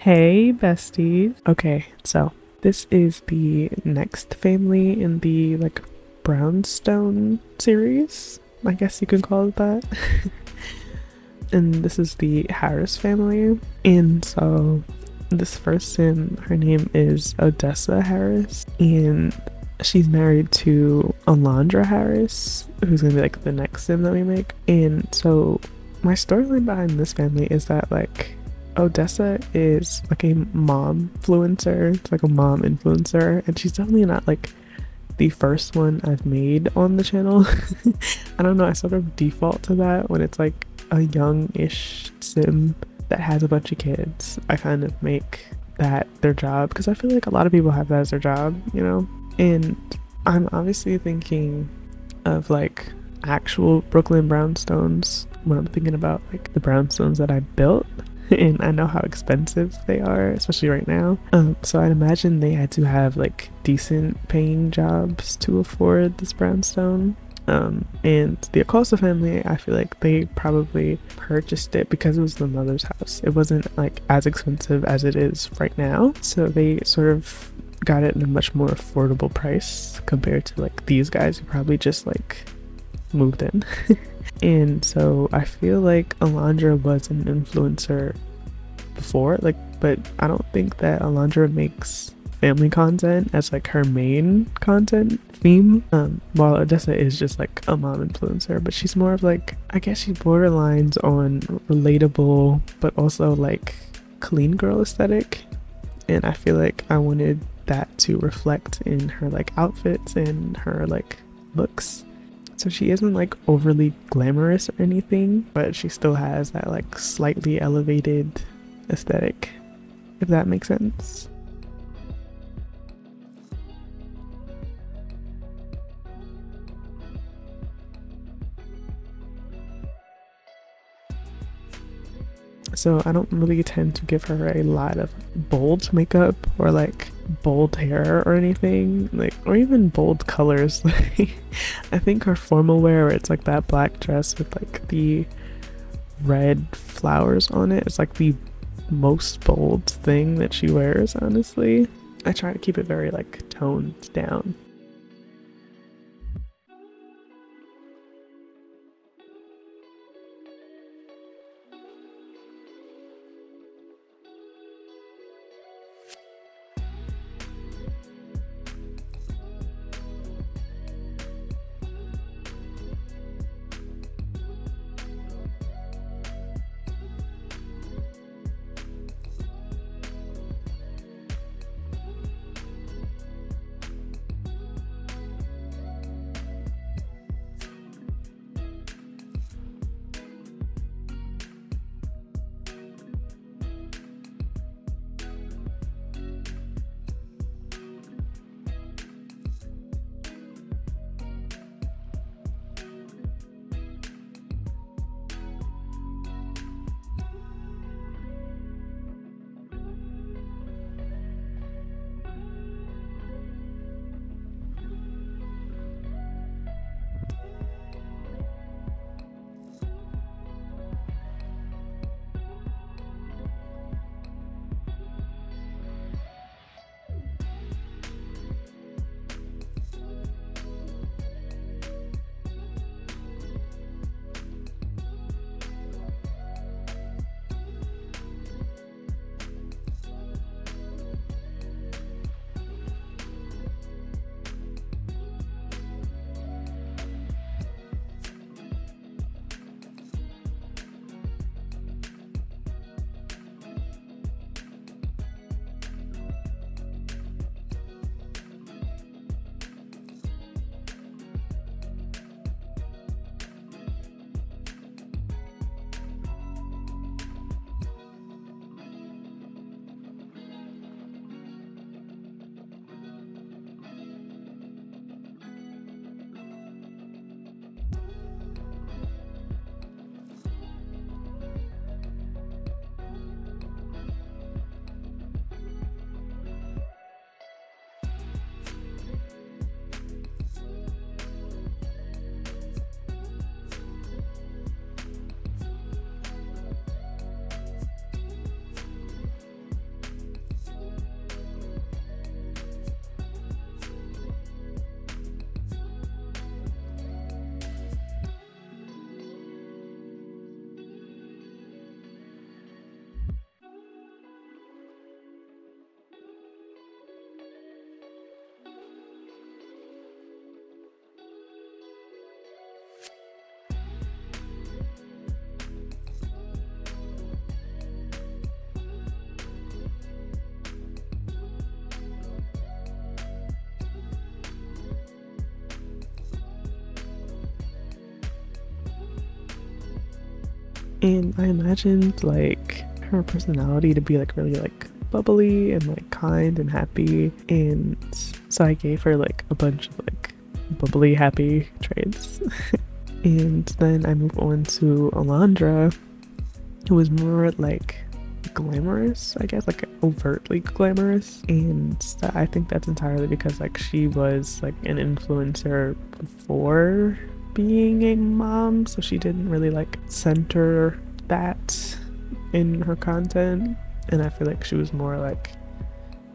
Hey, besties. Okay, so this is the next family in the brownstone series. I guess you could call it that. And this is the Harris family. And so this first sim, her name is Odessa Harris, and she's married to Alondra Harris, who's gonna be like the next sim that we make. And so my storyline behind this family is that Odessa is like a mom influencer. It's like a mom influencer, and she's definitely not like the first one I've made on the channel. I don't know, I sort of default to that when it's like a young-ish sim that has a bunch of kids. I kind of make that their job because I feel like a lot of people have that as their job, you know? And I'm obviously thinking of like actual Brooklyn brownstones when I'm thinking about like the brownstones that I built. And I know how expensive they are, especially right now. So I'd imagine they had to have like decent paying jobs to afford this brownstone. And the Acosta family, I feel like they probably purchased it because it was the mother's house. It wasn't like as expensive as it is right now. So they sort of got it at a much more affordable price compared to like these guys who probably just like moved in. And so I feel like Alondra was an influencer before, but I don't think that Alondra makes family content as like her main content theme. While Odessa is just like a mom influencer, but she's more of like, I guess she borderlines on relatable, but also like clean girl aesthetic. And I feel like I wanted that to reflect in her like outfits and her like looks. So she isn't like overly glamorous or anything, but she still has that like slightly elevated aesthetic, if that makes sense. So I don't really tend to give her a lot of bold makeup or like bold hair or anything, like, or even bold colors. Like, I think her formal wear, where it's like that black dress with like the red flowers on it, it's like the most bold thing that she wears, honestly. I try to keep it very like toned down. And I imagined like her personality to be like really like bubbly and like kind and happy. And so I gave her like a bunch of like bubbly, happy traits. And then I move on to Alondra, who was more like glamorous, I guess, like overtly glamorous. And I think that's entirely because like she was like an influencer before being a mom, so she didn't really like center that in her content. And I feel like she was more like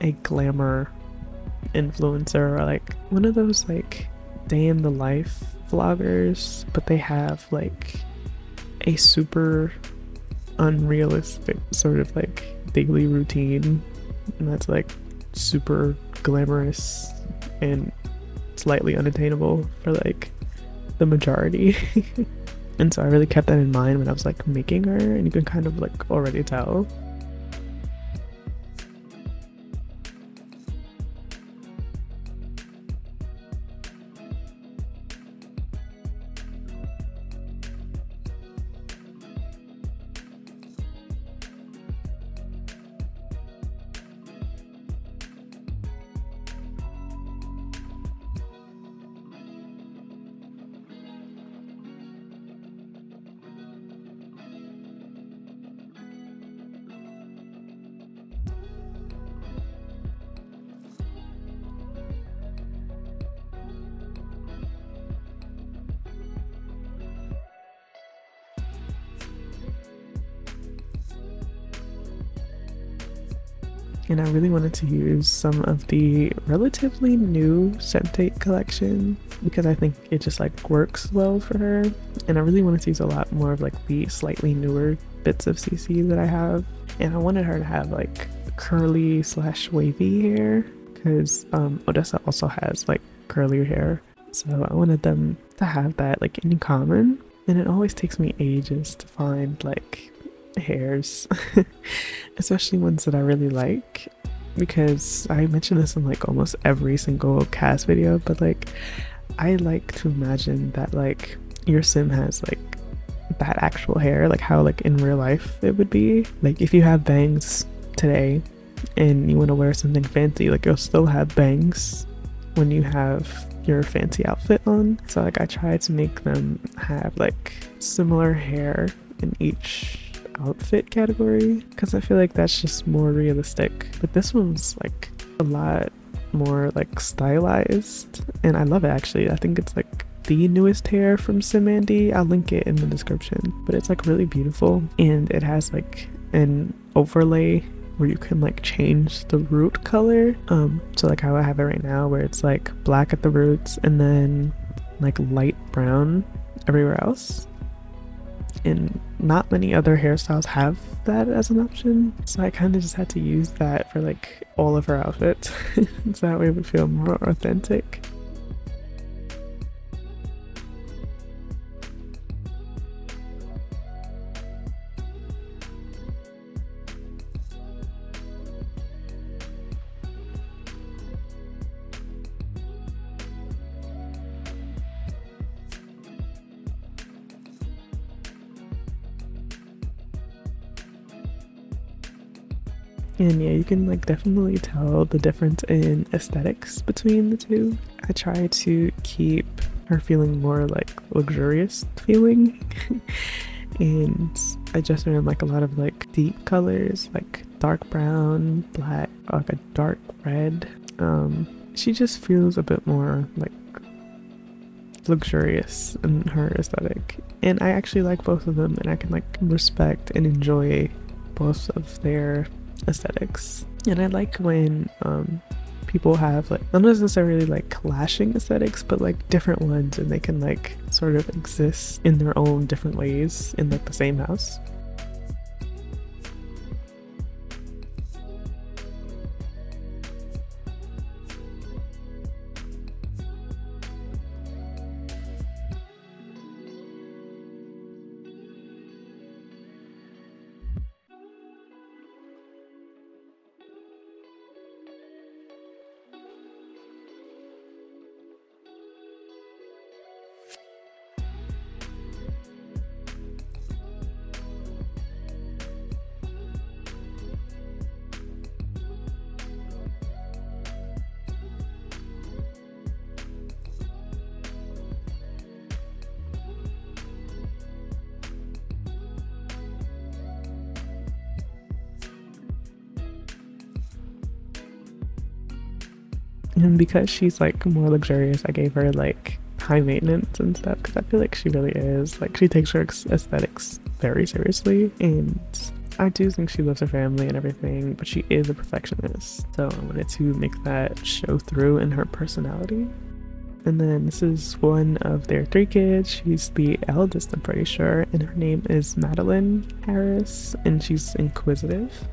a glamour influencer, or like one of those like day in the life vloggers, but they have like a super unrealistic sort of like daily routine, and that's like super glamorous and slightly unattainable for like the majority. And so I really kept that in mind when I was like making her, and you can kind of like already tell. And I really wanted to use some of the relatively new Sentate collection because I think it just like works well for her. And I really wanted to use a lot more of like the slightly newer bits of CC that I have. And I wanted her to have like curly slash wavy hair because Odessa also has like curly hair. So I wanted them to have that like in common. And it always takes me ages to find like hairs, especially ones that I really like, because I mention this in like almost every single CAS video, but like I like to imagine that like your sim has like that actual hair, like how like in real life it would be. Like if you have bangs today and you want to wear something fancy, like you'll still have bangs when you have your fancy outfit on. So like I try to make them have like similar hair in each outfit category because I feel like that's just more realistic. But this one's like a lot more like stylized, and I love it actually. I think it's like the newest hair from Simandy. I'll link it in the description, but it's like really beautiful, and it has like an overlay where you can like change the root color, so like how I have it right now where it's like black at the roots and then like light brown everywhere else. And not many other hairstyles have that as an option, so I kind of just had to use that for like all of her outfits so that way it would feel more authentic. And yeah, you can like definitely tell the difference in aesthetics between the two. I try to keep her feeling more like luxurious feeling and I just wear like a lot of like deep colors like dark brown, black, like a dark red. She just feels a bit more like luxurious in her aesthetic, and I actually like both of them, and I can like respect and enjoy both of their aesthetics. And I like when people have like not necessarily like clashing aesthetics, but like different ones, and they can like sort of exist in their own different ways in like the same house. And because she's like more luxurious, I gave her like high maintenance and stuff because I feel like she really is. Like she takes her aesthetics very seriously, and I do think she loves her family and everything, but she is a perfectionist. So I wanted to make that show through in her personality. And then this is one of their 3 kids. She's the eldest, I'm pretty sure, and her name is Madeline Harris, and she's inquisitive.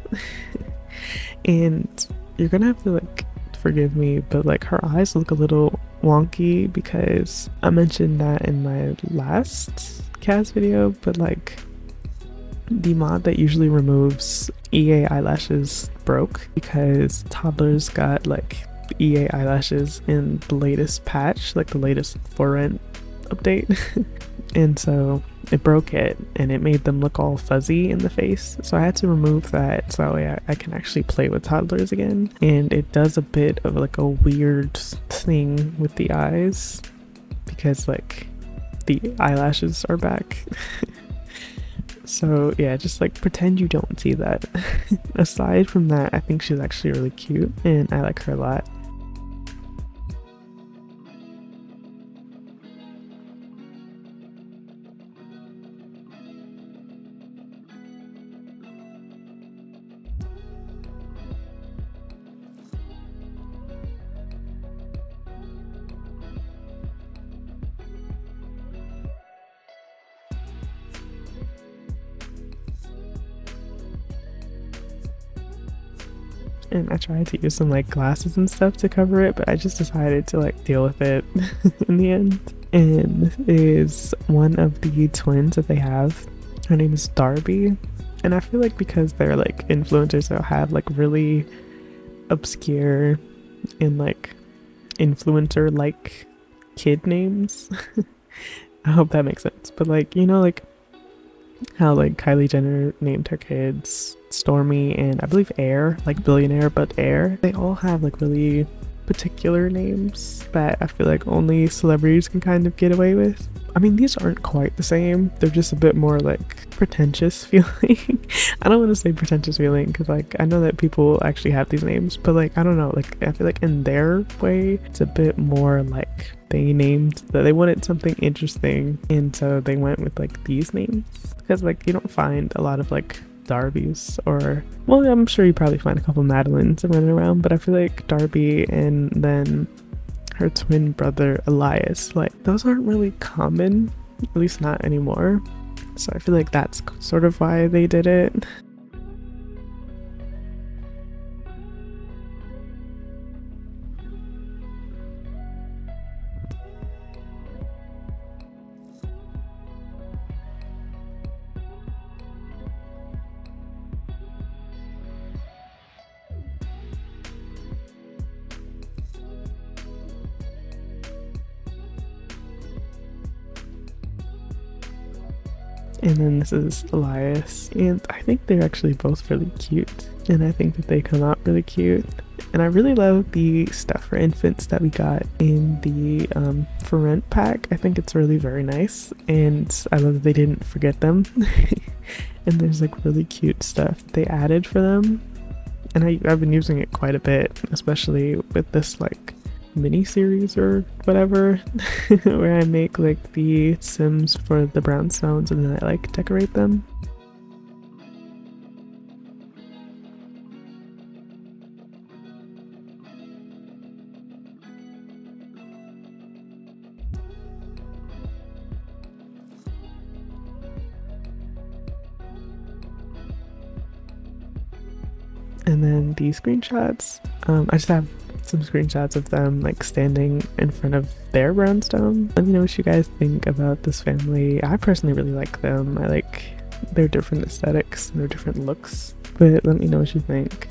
And you're gonna have to like forgive me, but like her eyes look a little wonky because I mentioned that in my last CAS video, but like the mod that usually removes EA eyelashes broke because toddlers got like EA eyelashes in the latest patch, like the latest for rent update. And so it broke it and it made them look all fuzzy in the face. So I had to remove that so that way I can actually play with toddlers again. And it does a bit of like a weird thing with the eyes because like the eyelashes are back. So yeah, just like pretend you don't see that. Aside from that, I think she's actually really cute and I like her a lot. And I tried to use some like glasses and stuff to cover it, but I just decided to like deal with it in the end. And this is one of the twins that they have. Her name is Darby. And I feel like because they're like influencers, they'll have like really obscure and like influencer like kid names. I hope that makes sense. But like, you know, like how like Kylie Jenner named her kids Stormy and I believe Air, like billionaire but Air. They all have like really particular names that I feel like only celebrities can kind of get away with. I mean, these aren't quite the same. They're just a bit more like pretentious feeling. I don't want to say pretentious feeling because like I know that people actually have these names, but like I don't know, like I feel like in their way it's a bit more like they named that they wanted something interesting and so they went with like these names because like you don't find a lot of like Darbys or well I'm sure you probably find a couple Madelines running around, but I feel like Darby and then her twin brother Elias, like those aren't really common, at least not anymore. So I feel like that's sort of why they did it. And then this is Elias, and I think they're actually both really cute, and I think that they come out really cute. And I really love the stuff for infants that we got in the for rent pack. I think it's really very nice, and I love that they didn't forget them. And there's like really cute stuff they added for them, and I've been using it quite a bit, especially with this like mini series or whatever where I make like the Sims for the brownstones and then I like decorate them. And then the screenshots, I just have some screenshots of them like standing in front of their brownstone. Let me know what you guys think about this family. I personally really like them. I like their different aesthetics and their different looks, but let me know what you think.